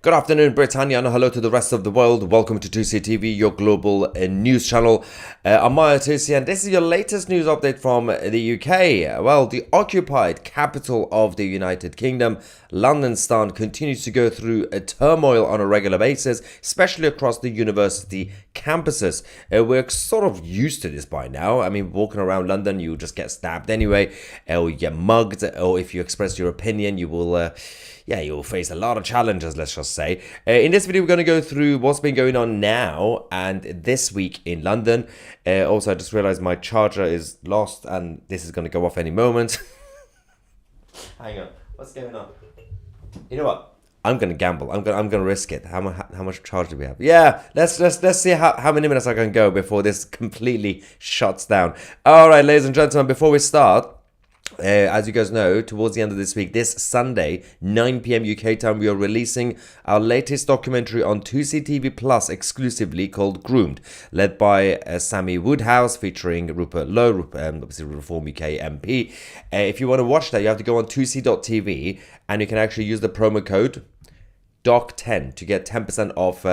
Good afternoon, Britannia, and hello to the rest of the world. Welcome to 2C TV, your global news channel. I'm Maya 2C, and this is your latest news update from the UK. Well, the occupied capital of the United Kingdom, London continues to go through a turmoil on a regular basis, especially across the university campuses. We're sort of used to this by now. I mean, walking around London, you just get stabbed anyway, or you get mugged, or if you express your opinion, you will face a lot of challenges, let's just say. In this video, we're going to go through what's been going on now and this week in London. Also, I just realized my charger is lost and this is going to go off any moment. Hang on, what's going on? You know what? I'm going to gamble. I'm going to risk it. How much charge do we have? Yeah, let's see how many minutes I can go before this completely shuts down. All right, ladies and gentlemen, before we start, as you guys know, towards the end of this week, this Sunday, 9 p.m. UK time, we are releasing our latest documentary on 2C TV Plus exclusively called Groomed, led by Sammy Woodhouse, featuring Rupert Lowe, obviously Reform UK MP. If you want to watch that, you have to go on 2C.tv and you can actually use the promo code DOC10 to get 10% off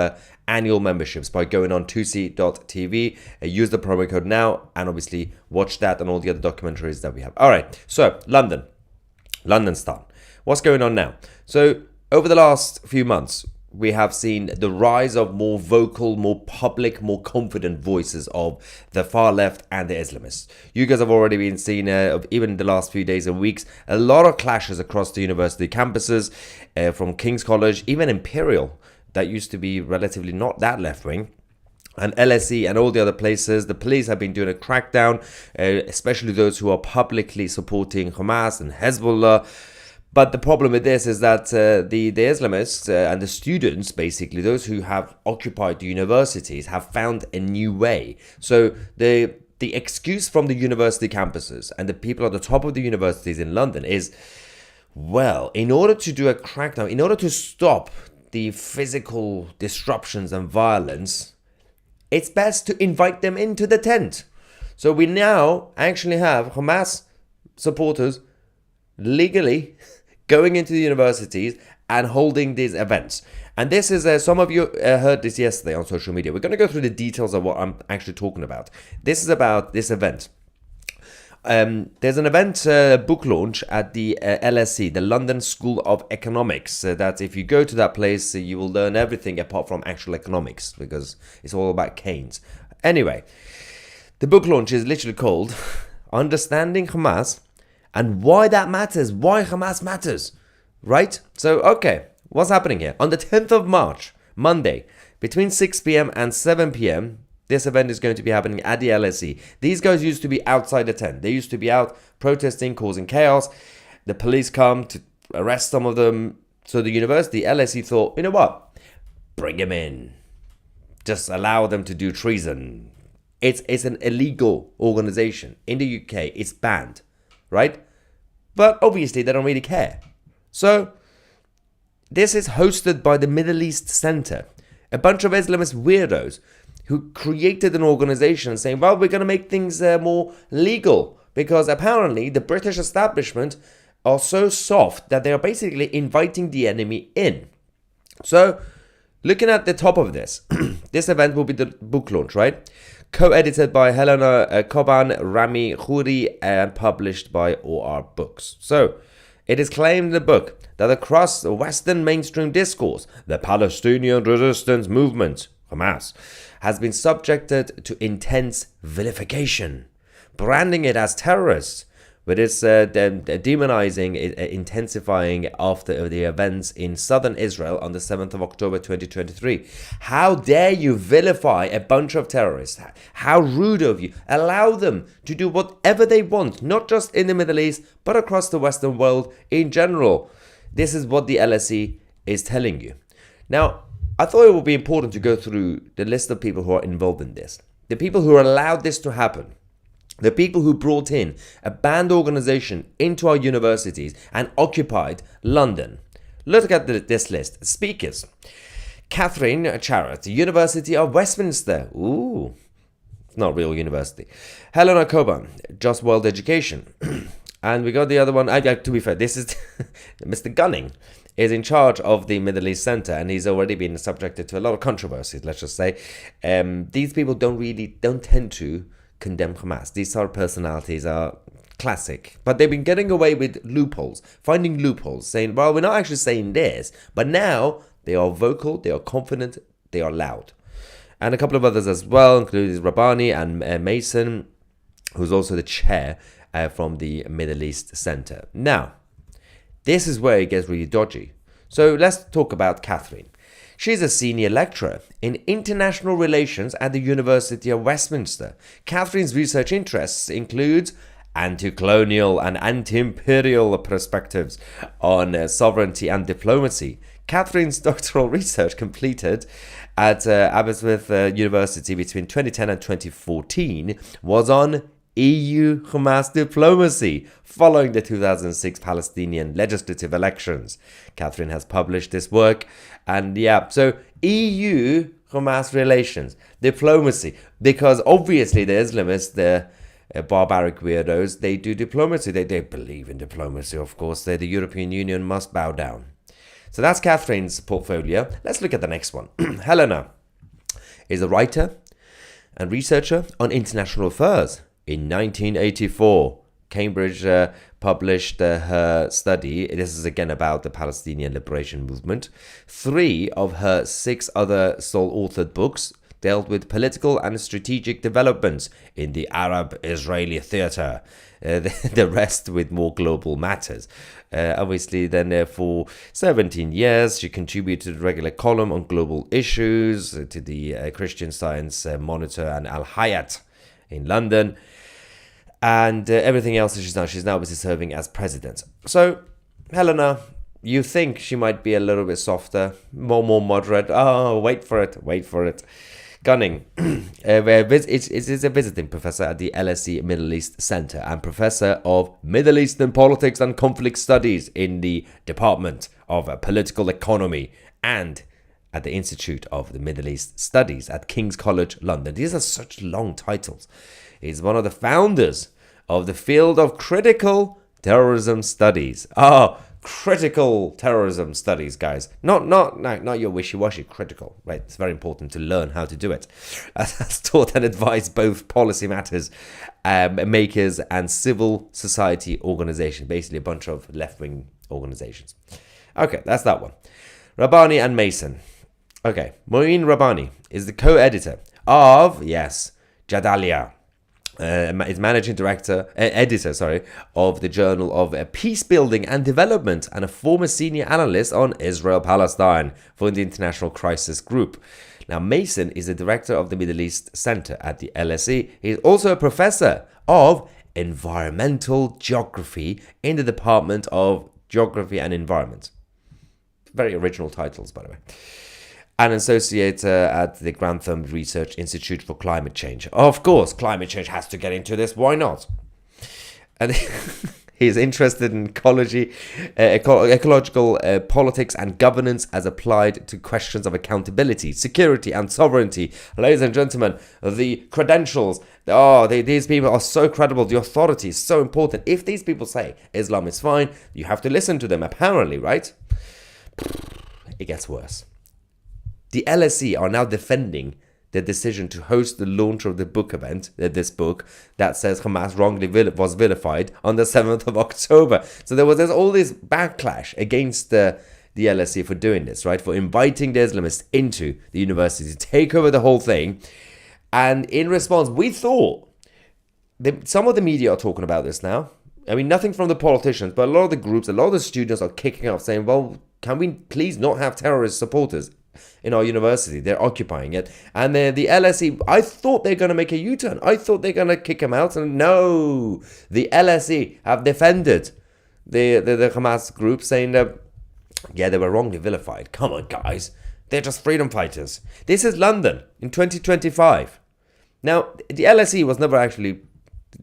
annual memberships by going on 2c.tv. Use the promo code now and obviously watch that and all the other documentaries that we have. All right, so London style. What's going on now? So over the last few months, we have seen the rise of more vocal, more public, more confident voices of the far left and the Islamists. You guys have already been seeing, even in the last few days and weeks, a lot of clashes across the university campuses, from King's College, even Imperial, that used to be relatively not that left-wing, and LSE and all the other places. The police have been doing a crackdown, especially those who are publicly supporting Hamas and Hezbollah. But the problem with this is that the Islamists and the students, basically, those who have occupied the universities, have found a new way. So the excuse from the university campuses and the people at the top of the universities in London is, well, in order to do a crackdown, in order to stop the physical disruptions and violence, it's best to invite them into the tent. So we now actually have Hamas supporters legally going into the universities and holding these events. And this is, some of you heard this yesterday on social media. We're going to go through the details of what I'm actually talking about. This is about this event. There's an event, book launch at the LSE, the London School of Economics. That if you go to that place, you will learn everything apart from actual economics, because it's all about Keynes. Anyway, the book launch is literally called Understanding Hamas and Why That Matters, Why Hamas Matters, right? So, okay, what's happening here? On the 10th of March, Monday, between 6 p.m. and 7 p.m., this event is going to be happening at the LSE. These guys used to be outside the tent. They used to be out protesting, causing chaos. The police come to arrest some of them. So the university, LSE, thought, you know what? Bring them in. Just allow them to do treason. It's an illegal organization. In the UK, it's banned, right? But obviously, they don't really care. So this is hosted by the Middle East Center. A bunch of Islamist weirdos who created an organization saying, well, we're going to make things more legal, because apparently the British establishment are so soft that they are basically inviting the enemy in. So looking at the top of this, this event will be the book launch, right? Co-edited by Helena Koban, Rami Khouri, and published by OR Books. So it is claimed in the book that across the Western mainstream discourse, the Palestinian resistance movement, Hamas, has been subjected to intense vilification, branding it as terrorists, with its demonizing, intensifying after the events in southern Israel on the 7th of October 2023. How dare you vilify a bunch of terrorists? How rude of you. Allow them to do whatever they want, not just in the Middle East, but across the Western world in general. This is what the LSE is telling you. Now, I thought it would be important to go through the list of people who are involved in this. The people who allowed this to happen. The people who brought in a banned organization into our universities and occupied London. Look at this list. Speakers. Catherine Charrett, University of Westminster. Ooh, it's not real university. Helena Coburn, Just World Education. And we got the other one. To be fair, this is Mr. Gunning, is in charge of the Middle East Center, and he's already been subjected to a lot of controversies, let's just say. These people don't tend to condemn Hamas. These sort of personalities are classic, but they've been getting away with loopholes, finding loopholes, saying, well, we're not actually saying this, but now they are vocal, they are confident, they are loud. And a couple of others as well, including Rabbani and Mason, who's also the chair from the Middle East Center. Now, this is where it gets really dodgy. So let's talk about Catherine. She's a senior lecturer in international relations at the University of Westminster. Catherine's research interests include anti-colonial and anti-imperial perspectives on sovereignty and diplomacy. Catherine's doctoral research completed at Aberystwyth University between 2010 and 2014 was on EU-Hamas diplomacy following the 2006 Palestinian legislative elections. Catherine has published this work, and so EU-Hamas relations, diplomacy, because obviously the Islamists, the barbaric weirdos, they do diplomacy. They believe in diplomacy, of course. The European Union must bow down. So that's Catherine's portfolio. Let's look at the next one. Helena is a writer and researcher on international affairs. In 1984, Cambridge published her study. This is again about the Palestinian liberation movement. 3 of her 6 other sole-authored books dealt with political and strategic developments in the Arab-Israeli theater. The rest with more global matters. Obviously, then for 17 years, she contributed a regular column on global issues to the Christian Science Monitor and Al Hayat in London. And everything else that she's now busy serving as president. So, Helena, you think she might be a little bit softer, more moderate. Oh, wait for it. Gunning is a visiting professor at the LSE Middle East Center and professor of Middle Eastern politics and conflict studies in the Department of Political Economy and at the Institute of the Middle East Studies at King's College London. These are such long titles. He's one of the founders of the field of critical terrorism studies. Critical terrorism studies, guys. Not your wishy-washy, critical, right? It's very important to learn how to do it. As taught and advised both policy matters makers and civil society organizations, basically a bunch of left-wing organizations. Okay, that's that one. Rabbani and Mason. Okay, Maureen Rabbani is the co-editor of, Jadalia. Is managing editor of the Journal of Peace Building and Development and a former senior analyst on Israel-Palestine for the International Crisis Group. Now, Mason is the director of the Middle East Center at the LSE. He is also a professor of environmental geography in the Department of Geography and Environment. Very original titles, by the way. An associate at the Grantham Research Institute for Climate Change. Of course, climate change has to get into this. Why not? And he's interested in ecological politics and governance as applied to questions of accountability, security, and sovereignty. Ladies and gentlemen, the credentials. These people are so credible. The authority is so important. If these people say Islam is fine, you have to listen to them, apparently, right? It gets worse. The LSE are now defending the decision to host the launch of the book event, this book, that says Hamas wrongly was vilified on the 7th of October. So there's all this backlash against the LSE for doing this, right? For inviting the Islamists into the university to take over the whole thing. And in response, we thought, some of the media are talking about this now. I mean, nothing from the politicians, but a lot of the groups, a lot of the students are kicking up saying, well, can we please not have terrorist supporters in our university? They're occupying it. And the LSE, I thought they're going to make a U-turn. I thought they're going to kick them out. And no, the LSE have defended the Hamas group, saying that, they were wrongly vilified. Come on, guys. They're just freedom fighters. This is London in 2025. Now, the LSE was never actually,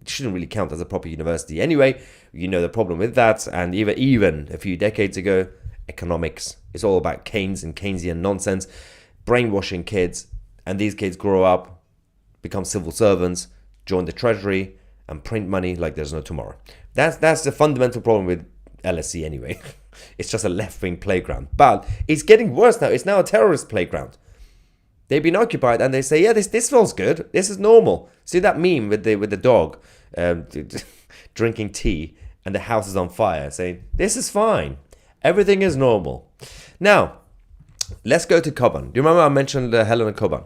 shouldn't really count as a proper university anyway. You know the problem with that. And even a few decades ago, economics. It's all about Keynes and Keynesian nonsense, brainwashing kids, and these kids grow up, become civil servants, join the treasury, and print money like there's no tomorrow. That's the fundamental problem with LSE anyway. It's just a left-wing playground. But it's getting worse now. It's now a terrorist playground. They've been occupied, and they say, yeah, this feels good. This is normal. See that meme with the dog drinking tea and the house is on fire, saying, this is fine. Everything is normal. Now, let's go to Koban. Do you remember I mentioned Helena Koban?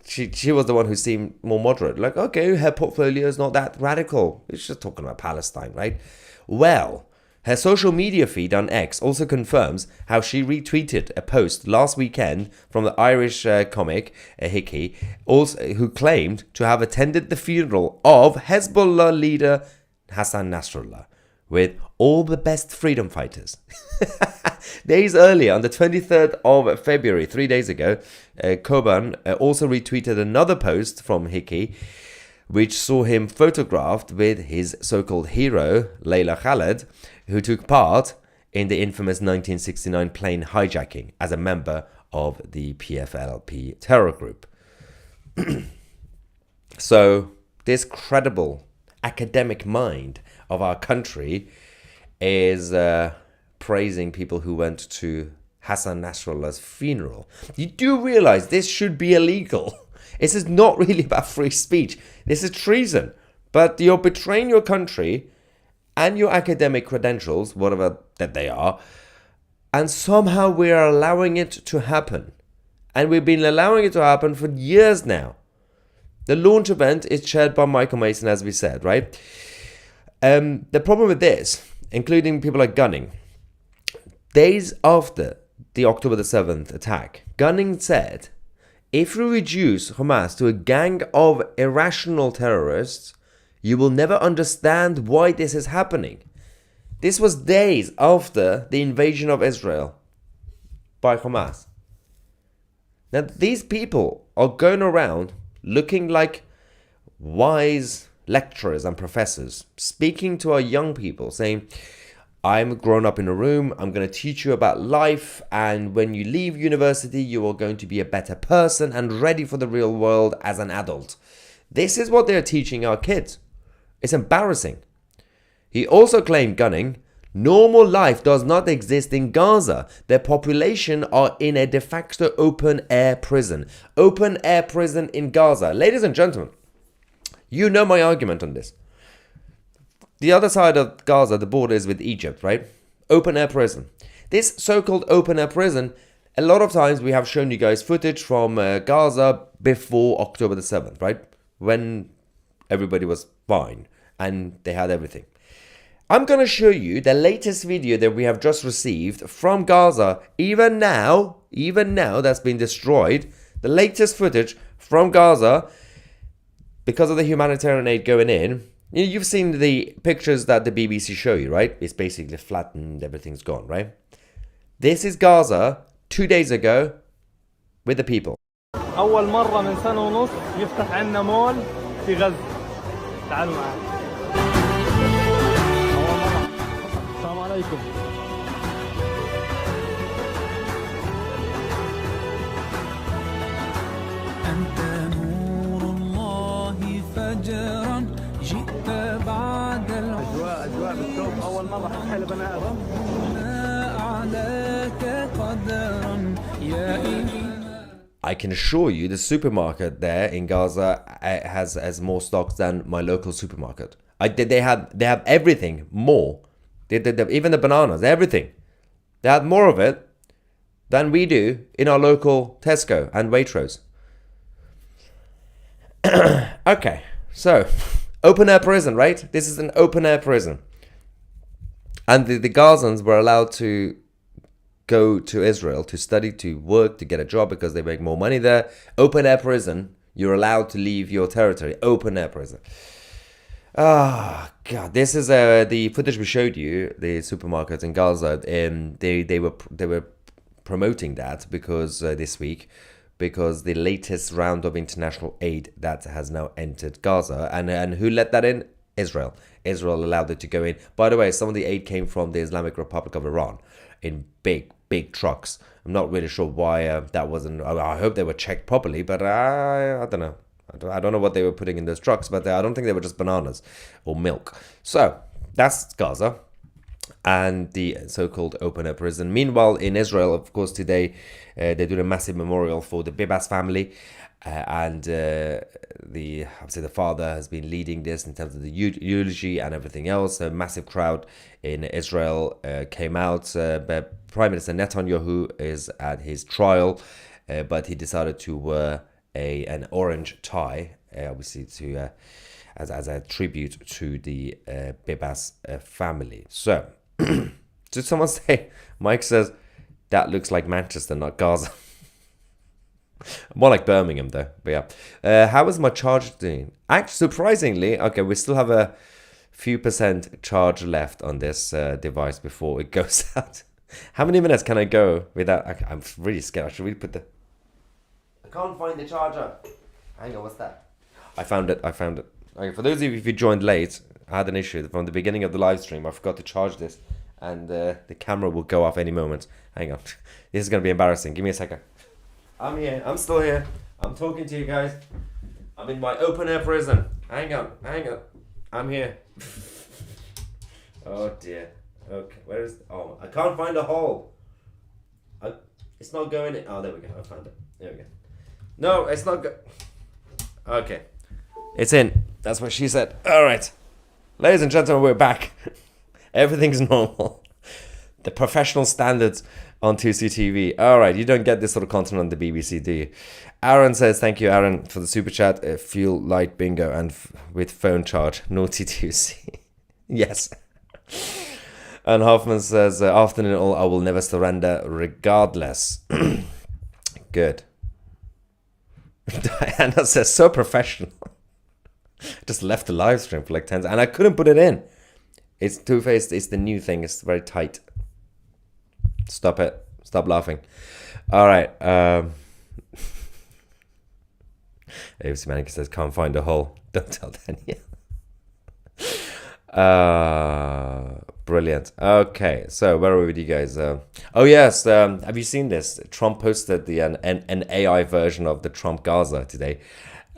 She was the one who seemed more moderate. Like, okay, her portfolio is not that radical. It's just talking about Palestine, right? Well, her social media feed on X also confirms how she retweeted a post last weekend from the Irish comic Hickey, also, who claimed to have attended the funeral of Hezbollah leader Hassan Nasrallah with all the best freedom fighters. Days earlier, on the 23rd of February, 3 days ago, Koban also retweeted another post from Hickey, which saw him photographed with his so-called hero, Layla Khaled, who took part in the infamous 1969 plane hijacking as a member of the PFLP terror group. So, this credible academic mind of our country is praising people who went to Hassan Nasrallah's funeral. You do realize this should be illegal. This is not really about free speech. This is treason. But you're betraying your country and your academic credentials, whatever that they are, and somehow we are allowing it to happen. And we've been allowing it to happen for years now. The launch event is chaired by Michael Mason, as we said, right? The problem with this, including people like Gunning, days after the October the 7th attack, Gunning said, if you reduce Hamas to a gang of irrational terrorists, you will never understand why this is happening. This was days after the invasion of Israel by Hamas. Now, these people are going around looking like wise lecturers and professors, speaking to our young people, saying, I'm grown up in a room, I'm going to teach you about life, and when you leave university, you are going to be a better person and ready for the real world as an adult. This is what they're teaching our kids. It's embarrassing. He also claimed, Gunning, normal life does not exist in Gaza. Their population are in a de facto open-air prison. Open-air prison in Gaza. Ladies and gentlemen, you know my argument on this. The other side of Gaza, the border is with Egypt, right? Open-air prison. This so-called open-air prison, a lot of times we have shown you guys footage from Gaza before October the 7th, right? When everybody was fine and they had everything. I'm going to show you the latest video that we have just received from Gaza, even now that's been destroyed. The latest footage from Gaza, because of the humanitarian aid going in. You've seen the pictures that the BBC show you, right? It's basically flattened, everything's gone, right? This is Gaza 2 days ago with the people. أول مرة من سنة ونص يفتح عنا مول في غزة. تعالوا معي. السلام عليكم. أنت نور الله فجرا جئت بعد أجواء بالثوب أول مرة حل بني آدم. ربنا أعلاك قدرا يا إله. I can assure you the supermarket there in Gaza has more stocks than my local supermarket. They have everything more. Even the bananas, everything. They have more of it than we do in our local Tesco and Waitrose. Okay, so open air prison, right? This is an open air prison. And the Gazans were allowed to go to Israel to study, to work, to get a job because they make more money there. Open air prison. You're allowed to leave your territory. Open air prison. Ah, God. This is the footage we showed you, the supermarkets in Gaza. They were promoting that because this week, because the latest round of international aid that has now entered Gaza. And who let that in? Israel. Israel allowed it to go in. By the way, some of the aid came from the Islamic Republic of Iran in big trucks. I'm not really sure why that wasn't. I hope they were checked properly, but I don't know. I don't know what they were putting in those trucks, but I don't think they were just bananas or milk. So that's Gaza. and the so-called open-air prison. Meanwhile, in Israel, of course, today they're doing a massive memorial for the Bibas family, and obviously the father has been leading this in terms of the eulogy and everything else. A massive crowd in Israel came out. But Prime Minister Netanyahu is at his trial, but he decided to wear an orange tie, obviously to as a tribute to the Bibas family. So, did someone say? Mike says that looks like Manchester, not Gaza. More like Birmingham, though. But yeah, how is my charge doing? Actually, surprisingly, okay, we still have a few % charge left on this device before it goes out. How many minutes can I go without? Okay, I'm really scared. I should really put the. I can't find the charger. Hang on, what's that? I found it. Okay, for those of you who joined late, I had an issue from the beginning of the live stream. I forgot to charge this, and the camera will go off any moment. Hang on, this is gonna be embarrassing. Give me a second. I'm here. I'm still here. I'm talking to you guys. I'm in my open air prison. Hang on. I'm here. Oh dear. Okay, where is? Oh, I can't find a hole. It's not going in. Oh, there we go. I found it. There we go. No, it's not. Okay, it's in. That's what she said. All right, ladies and gentlemen, we're back. Everything's normal. The professional standards on 2CTV. All right, you don't get this sort of content on the BBC, do you? Aaron says, thank you, Aaron, for the super chat. Fuel light bingo and with phone charge. Naughty 2C. Yes. And Hoffman says, afternoon all, I will never surrender regardless. Good. Diana says, so professional. Just left the live stream for like 10 and I couldn't put it in. It's Two-Faced. It's the new thing. It's very tight. Stop it. Stop laughing. All right. AFC Manica says, can't find a hole. Don't tell Daniel. Brilliant. Okay. So where are we with you guys? Oh, yes. Have you seen this? Trump posted an AI version of the Trump Gaza today.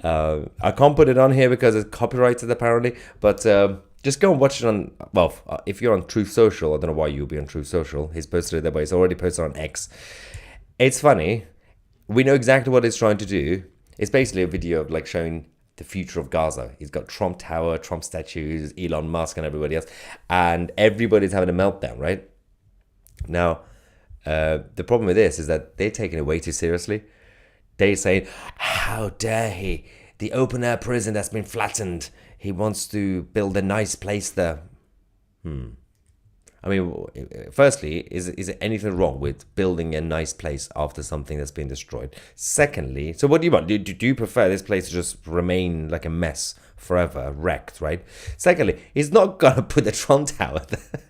I can't put it on here because it's copyrighted apparently. But just go and watch it on, well, if you're on Truth Social, I don't know why you'll be on Truth Social. He's posted it there, but it's already posted on X. It's funny. We know exactly what he's trying to do. It's basically a video of like showing the future of Gaza. He's got Trump Tower, Trump statues, Elon Musk and everybody else. And everybody's having a meltdown, right? Now, the problem with this is that they're taking it way too seriously. They're saying, how dare he? The open air prison that's been flattened. He wants to build a nice place there. I mean, firstly, is there anything wrong with building a nice place after something that's been destroyed? Secondly, so what do you want? Do you prefer this place to just remain like a mess forever, wrecked, right? Secondly, he's not going to put the Trump Tower there.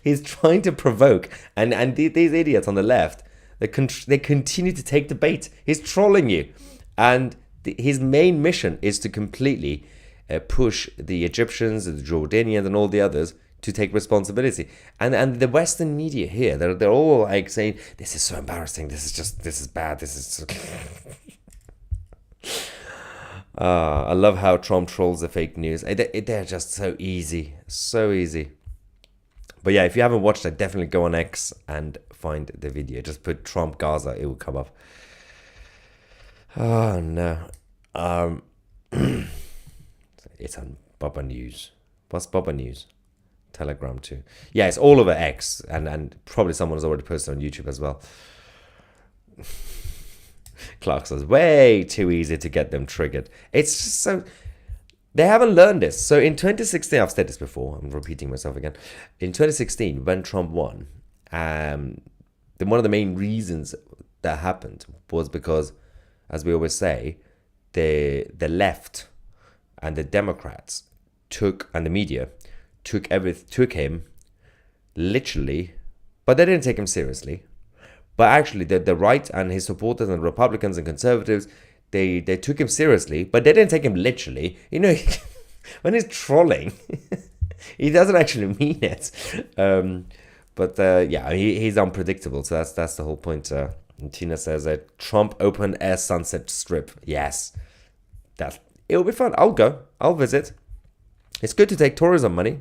He's trying to provoke. And these idiots on the left, they continue to take the bait. He's trolling you. And his main mission is to completely push the Egyptians, the Jordanians, and all the others to take responsibility. And the Western media here, they're all like saying, this is so embarrassing. This is bad. This is so... I love how Trump trolls the fake news. They're just so easy. So easy. But yeah, if you haven't watched it, definitely go on X and find the video. Just put Trump Gaza. It will come up. Oh, no. It's on Baba News. What's Baba News? Telegram too. Yeah, it's all over X, and probably someone has already posted on YouTube as well. Clark says, way too easy to get them triggered. It's just so... They haven't learned this. So in 2016, I've said this before, I'm repeating myself again. In 2016, when Trump won, one of the main reasons that happened was because, as we always say, the left and the Democrats and the media took him literally, but they didn't take him seriously. But actually, the right and his supporters and Republicans and conservatives, they took him seriously, but they didn't take him literally. You know, when he's trolling, he doesn't actually mean it. Yeah, he's unpredictable. So that's the whole point. And Tina says, Trump open air Sunset Strip. Yes, it'll be fun. I'll go. I'll visit. It's good to take tourism money.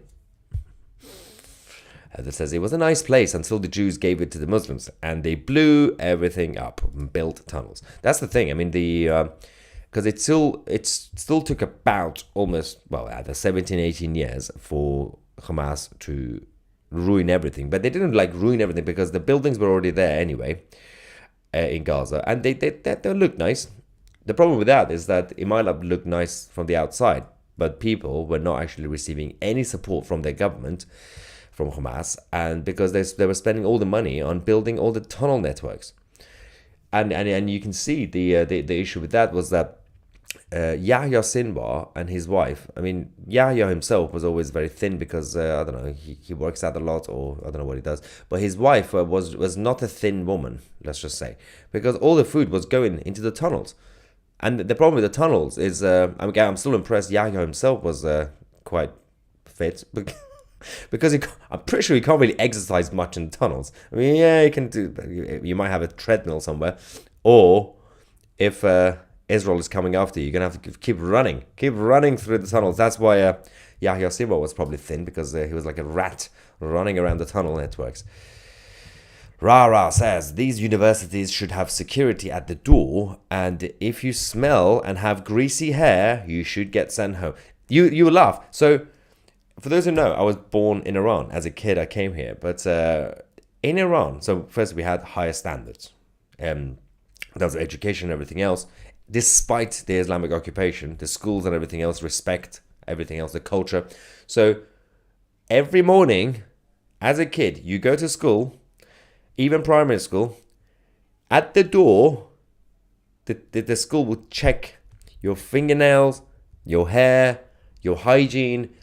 That says it was a nice place until the Jews gave it to the Muslims and they blew everything up and built tunnels. That's the thing. I mean, because it still took about almost, well, either 17, 18 years for Hamas to ruin everything. But they didn't like ruin everything because the buildings were already there anyway in Gaza, and they look nice. The problem with that is that it might have looked nice from the outside, but people were not actually receiving any support from their government, from Hamas, and because they were spending all the money on building all the tunnel networks, and you can see the issue with that was that Yahya Sinwar and his wife. I mean, Yahya himself was always very thin because I don't know, he works out a lot, or I don't know what he does. But his wife was not a thin woman, let's just say, because all the food was going into the tunnels. And the problem with the tunnels is, I'm still impressed. Yahya himself was quite fit. Because I'm pretty sure you can't really exercise much in tunnels. I mean, yeah, you might have a treadmill somewhere, or if Israel is coming after you, you're gonna have to keep running through the tunnels. That's why Yahya Sinwar was probably thin, because he was like a rat running around the tunnel networks. Rara says these universities should have security at the door, and if you smell and have greasy hair, you should get sent home. You laugh. So, for those who know, I was born in Iran. As a kid, I came here. But in Iran, so first we had higher standards. That was education and everything else. Despite the Islamic occupation, the schools and everything else respect everything else, the culture. So every morning, as a kid, you go to school, even primary school, at the door, the school will check your fingernails, your hair, your hygiene.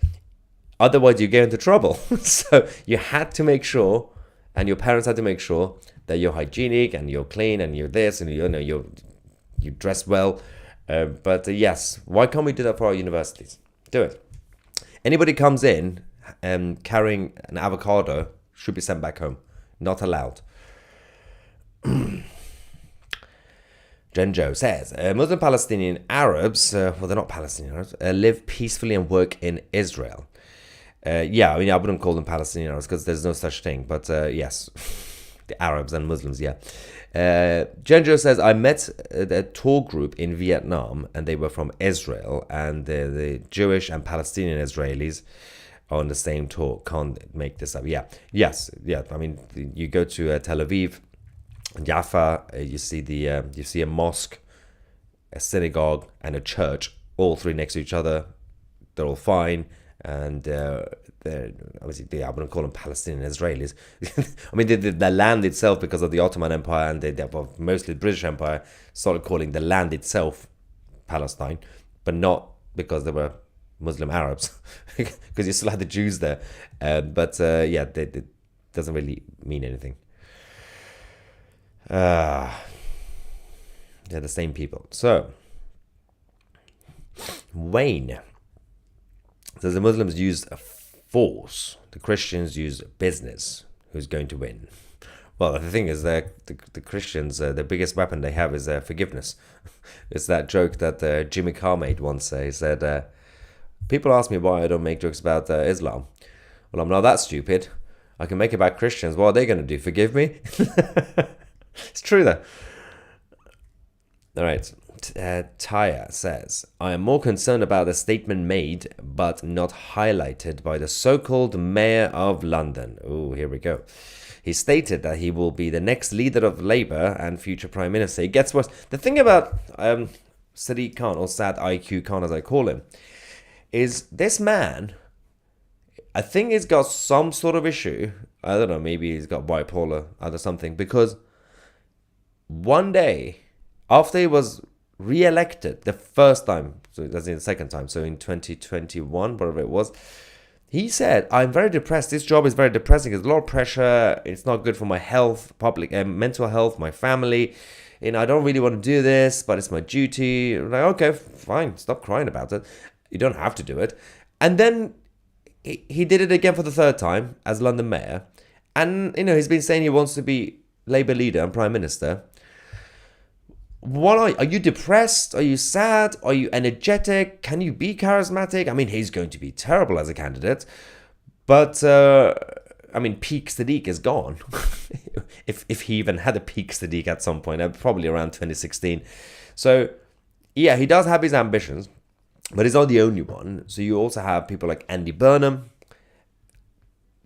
Otherwise, you get into trouble. So you had to make sure, and your parents had to make sure, that you're hygienic and you're clean and you're this and you dress well. But yes, why can't we do that for our universities? Do it. Anybody comes in carrying an avocado should be sent back home. Not allowed. Genjo says, Muslim Palestinian Arabs, well, they're not Palestinian Arabs, live peacefully and work in Israel. Yeah, I mean, I wouldn't call them Palestinian Arabs because there's no such thing. But yes, the Arabs and Muslims, yeah. Genjo says, I met a tour group in Vietnam, and they were from Israel, and the Jewish and Palestinian Israelis are on the same tour. Can't make this up. Yeah, yes, yeah. I mean, you go to Tel Aviv, Jaffa, you see a mosque, a synagogue, and a church, all three next to each other. They're all fine. And obviously, I wouldn't call them Palestinian Israelis. I mean, the land itself, because of the Ottoman Empire and mostly the British Empire, started calling the land itself Palestine, but not because there were Muslim Arabs, because you still had the Jews there. But yeah, it doesn't really mean anything. They're the same people. So, Wayne says the Muslims use force, the Christians use business. Who's going to win? Well, the thing is that the Christians, the biggest weapon they have is forgiveness. It's that joke that Jimmy Carr made once. He said, people ask me why I don't make jokes about Islam. Well, I'm not that stupid. I can make about Christians. What are they going to do? Forgive me? It's true, though. All right. Taya says, I am more concerned about the statement made but not highlighted by the so-called Mayor of London. Oh, here we go. He stated that he will be the next leader of Labour and future Prime Minister. It gets worse. The thing about Sadiq Khan, or Sad IQ Khan as I call him, is this man, I think he's got some sort of issue. I don't know, maybe he's got bipolar or something, because one day after he was re-elected the first time, so that's in the second time, so in 2021, whatever it was, he said, I'm very depressed. This job is very depressing. There's a lot of pressure. It's not good for my health, public mental health, my family. And I don't really want to do this, but it's my duty. I'm like, okay, fine. Stop crying about it. You don't have to do it. And then he did it again for the third time as London Mayor. And, he's been saying he wants to be Labour leader and Prime Minister. What are you depressed? Are you sad? Are you energetic? Can you be charismatic? I mean, he's going to be terrible as a candidate. But, I mean, peak Sadiq is gone. if he even had a peak Sadiq at some point, probably around 2016. So, yeah, he does have his ambitions, but he's not the only one. So you also have people like Andy Burnham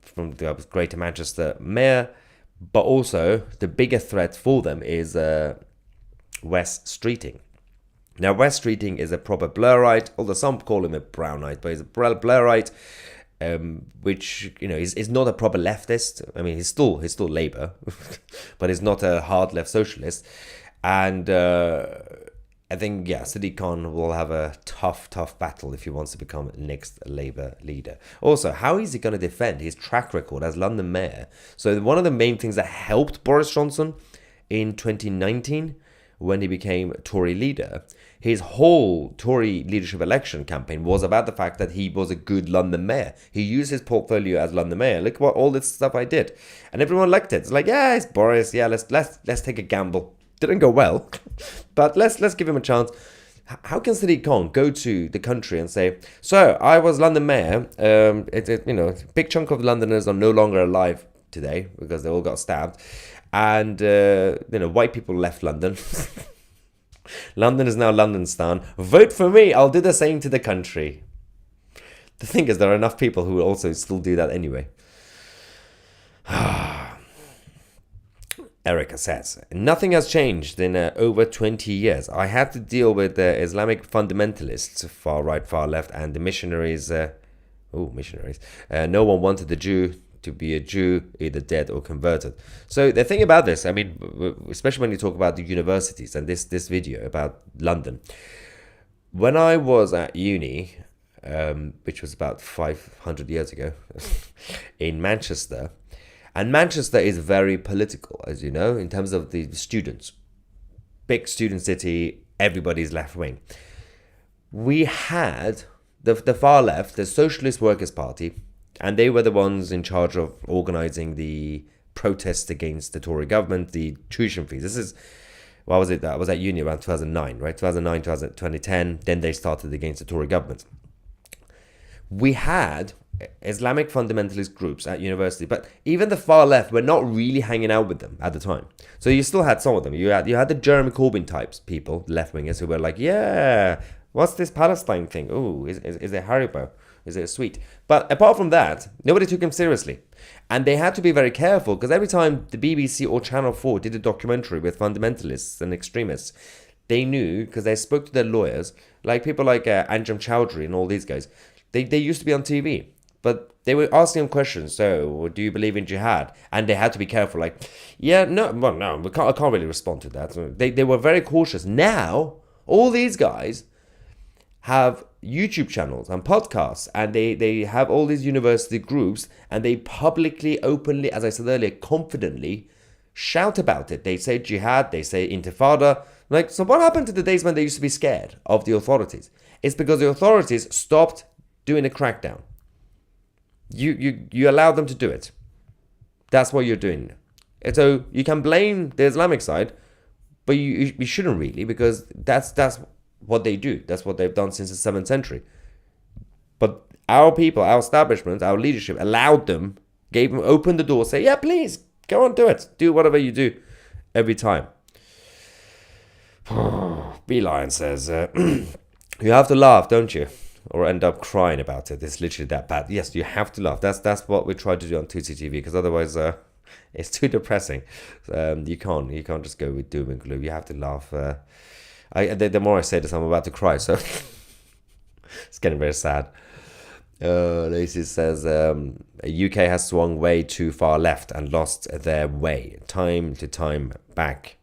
from the Greater Manchester Mayor, but also the bigger threat for them is Wes Streeting. Now, Wes Streeting is a proper Blairite, although some call him a Brownite, but he's a Blairite, which, you know, is not a proper leftist. I mean, he's still Labour, but he's not a hard left socialist. And I think, yeah, Sadiq Khan will have a tough battle if he wants to become next Labour leader. Also, how is he going to defend his track record as London mayor? So one of the main things that helped Boris Johnson in 2019, when he became Tory leader, his whole Tory leadership election campaign was about the fact that he was a good London mayor. He used his portfolio as London mayor. Look what all this stuff I did, and everyone liked it. It's like, yeah, it's Boris. Yeah, let's take a gamble. Didn't go well, but let's give him a chance. How can Sadiq Khan go to the country and say, so I was London mayor, you know, a big chunk of Londoners are no longer alive today because they all got stabbed, and you know, white people left London. London is now Londonstan. Vote for me, I'll do the same to the country. The thing is, there are enough people who will also still do that anyway. Erica says, nothing has changed in over 20 years. I had to deal with the Islamic fundamentalists, far right, far left, and the missionaries. Missionaries. No one wanted the Jew to be a Jew, either dead or converted. So the thing about this, I mean, especially when you talk about the universities and this video about London. When I was at uni, which was about 500 years ago, in Manchester, and Manchester is very political, as you know, in terms of the students. Big student city, everybody's left wing. We had the far left, the Socialist Workers' Party, and they were the ones in charge of organizing the protests against the Tory government, the tuition fees. This is, what was it? I was at uni around 2009, right? 2009, 2010, then they started against the Tory government. We had Islamic fundamentalist groups at university, but even the far left were not really hanging out with them at the time. So you still had some of them. You had the Jeremy Corbyn types, people, left wingers, who were like, yeah, what's this Palestine thing? Oh, is it Haribo? Is it a sweet? But apart from that, nobody took him seriously. And they had to be very careful, because every time the BBC or Channel 4 did a documentary with fundamentalists and extremists, they knew, because they spoke to their lawyers, like people like Anjem Chowdhury and all these guys, they used to be on TV. But they were asking him questions. So, do you believe in jihad? And they had to be careful. Like, yeah, no, well, no, I can't really respond to that. So they were very cautious. Now, all these guys have YouTube channels and podcasts, and they have all these university groups, and they publicly, openly, as I said earlier, confidently shout about it. They say jihad, they say intifada. Like, so what happened to the days when they used to be scared of the authorities? It's because the authorities stopped doing a crackdown. You allow them to do it. That's what you're doing. And so you can blame the Islamic side, but you shouldn't really, because that's what they do. That's what they've done since the 7th century. But our people, our establishment, our leadership allowed them, opened the door, say, yeah, please, go on, do it. Do whatever you do every time. Beeline says, you have to laugh, don't you? Or end up crying about it. It's literally that bad. Yes, you have to laugh. That's what we try to do on 2CTV, because otherwise it's too depressing. You can't just go with doom and gloom. You have to laugh. The more I say this, I'm about to cry. So it's getting very sad. Lacey says, UK has swung way too far left and lost their way. Time to time back.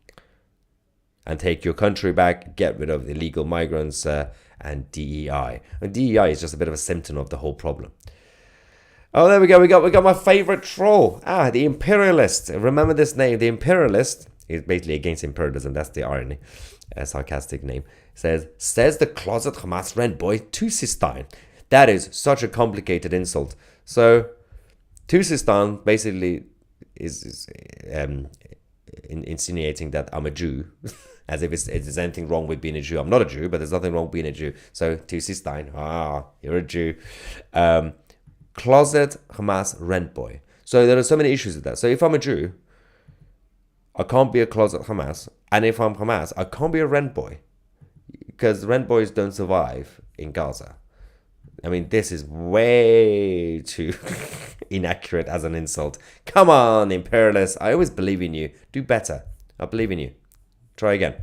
And take your country back. Get rid of illegal migrants and DEI. And DEI is just a bit of a symptom of the whole problem. Oh, there we go. We got my favorite troll. The imperialist. Remember this name. The imperialist is basically against imperialism. That's the irony. A sarcastic name. Says the closet Hamas rent boy Tusistan. That is such a complicated insult. So Tusistan basically is insinuating that I'm a Jew. As if there's anything wrong with being a Jew. I'm not a Jew, but there's nothing wrong with being a Jew. So, Tusistan, you're a Jew. Closet Hamas rent boy. So there are so many issues with that. So if I'm a Jew, I can't be a closet Hamas. And if I'm Hamas, I can't be a rent boy. Because rent boys don't survive in Gaza. I mean, this is way too inaccurate as an insult. Come on, imperialists. I always believe in you. Do better. I believe in you. Try again.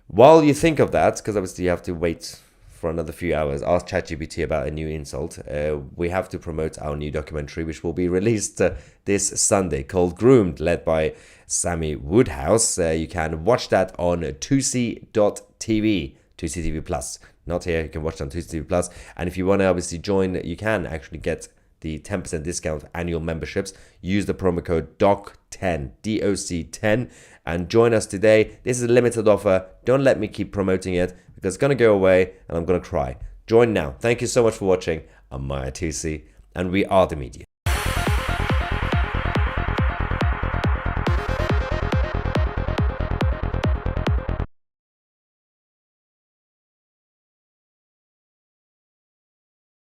While you think of that, because obviously you have to wait for another few hours, ask ChatGPT about a new insult. We have to promote our new documentary, which will be released this Sunday, called Groomed, led by Sammy Woodhouse. You can watch that on 2c.tv, 2CTV Plus. Not here, you can watch it on 2CTV Plus. And if you want to obviously join, you can actually get the 10% discount annual memberships. Use the promo code DOC10, DOC10, and join us today. This is a limited offer. Don't let me keep promoting it because it's going to go away and I'm going to cry. Join now. Thank you so much for watching. I'm Maya TC, and we are the media.